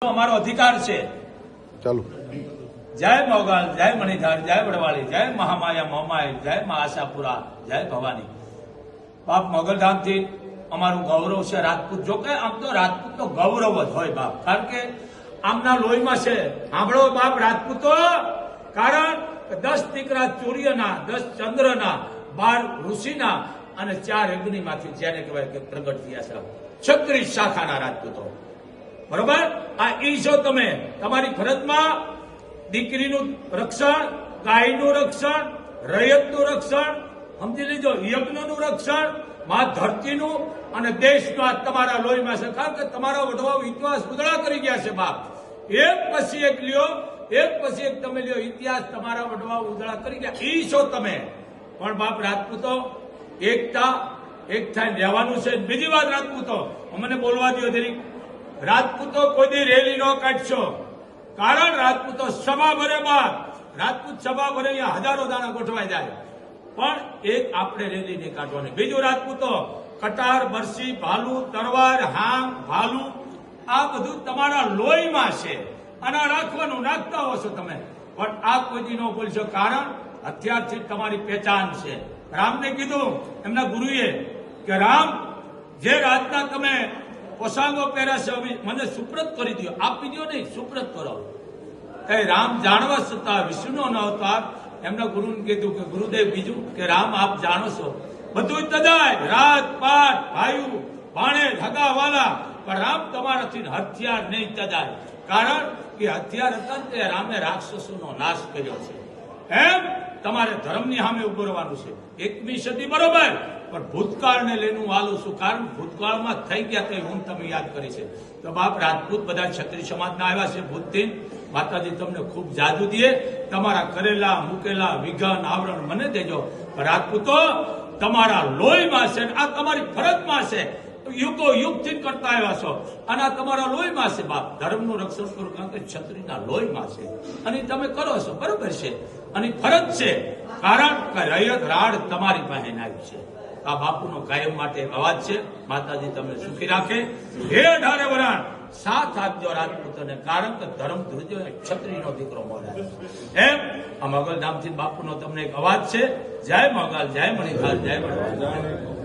અમારો અધિકાર છે. ચાલો. જય મોગલ, જય મણિધાર, જય વડવાળી, જય મહામાયા મોમાય, જય મા આશાપુરા, જય ભવાની. બાપ મોગલધામથી અમારું ગૌરવ છે રાજપૂત. જો કે આમ તો રાજપૂત તો ગૌરવ જ હોય બાપ, કારણ કે આમના લોહીમાં છે. સાંભળો બાપ રાજપૂતો, કારણ 10 દીકરા સૂર્યના, 10 ચંદ્રના, 12 ઋષિના અને 4 અગ્નિમાંથી જેને કહેવાય કે પ્રગટ થયા છે 36 શાખાના રાજપૂતો. બરોબર? આ ઈ છો તમે. તમારી ફરજમાં દીકરીનું રક્ષણ, ગાયનું રક્ષણ, રયતનું રક્ષણ, સમજી લીધો, યજ્ઞનું રક્ષણ, મા ધરતીનું અને દેશનું આ તમારા લોહીમાં છે. કારણ કે તમારા વડવાઓ ઇતિહાસ ઉજળા કરી ગયા છે બાપ. એક પછી એક લ્યો, એક પછી એક તમે લ્યો, ઇતિહાસ તમારા વડવાઓ ઉજળા કરી ગયા. ઈ છો તમે. પણ બાપ રાજપૂતો, એકતા એક થાય રહેવાનું છે. બીજી વાત રાજપૂતો, અમને બોલવા દો જરી. રાજપૂતો કોઈ દી રેલી ન કાઢશો, કારણ રાજપૂતો સભા ભરે બાદ, રાજપૂત સભા ભરે અહીંયા હજારો દાણા ગોઠવાઈ જાય, પણ એક આપણે રેલી નહીં કાઢવાની. બીજું રાજપૂતો, કટાર, બરસી, ભાલુ, તરવાર, હાંગ, ભાલુ, આ બધું તમારા લોહીમાં છે અને રાખવાનું, નાખતા હો છો તમે, પણ આ કોઈ દી ન બોલશો, કારણ અત્યારથી તમારી પહેચાન છે. રામને કીધું એમના ગુરુએ કે રામ, જે રાજના તમે પોશાકો પહેર્યા છે મને સુપ્રત કરી દો, આપી દો નહીં, સુપ્રત કરો. એ રામ જાણવા છતાં વિષ્ણુનો અવતાર એમના ગુરુને કીધું કે ગુરુદેવ, બીજું કે રામ આપ જાણો છો બધું તદાય, રાત પાટ, ભાઈઓ ભાણે હગા વાલા, પણ રામ તમારાથી હથિયાર નહીં તદાય, કારણ કે હથિયાર હતા તે રામે રાક્ષસોનો નાશ કર્યો છે. એમ તમારે ધર્મની સામે ઉભો રહેવાનું છે. 21મી સદી બરોબર, પણ ભૂતકાળને લઈને હું હાલું છું, કારણ ભૂતકાળમાં થઈ ગયા તે હું તમે યાદ કરી છે. તો બાપ રાજપૂત બધા ક્ષત્રિય સમાજના આવ્યા છે ભૂતથી. માતાજી તમને ખૂબ જાદુ દે, તમારા કરેલા મૂકેલા વિઘન આવરણ મને દેજો. રાજપૂતો તમારા લોહીમાં છે, આ તમારી ફરજમાં છે, યુગો યુગથી કરતા આવ્યા છો, અને આ તમારા લોહીમાં છે બાપ. ધર્મનું રક્ષણ કરો, કારણ કે ક્ષત્રિયના લોહીમાં છે અને તમે કરો છો, બરોબર છે, અને ફરજ છે, કારણ કે રયત રાડ તમારી પાસે આવી છે. આ બાપુનો કાયમ માટે અવાજ છે. માતાજી તમને સુખી રાખે. હે ઢારે વરાણ, સાથ આપજો રાજપૂતોને, કારણ કે ધર્મ ધ્રુજો ક્ષત્રિયનો દીકરો મોડા. એમ આ મોગલધામથી બાપુનો તમને એક અવાજ છે. જય મોગલ, જય મણિધાર, જય વડવાળ.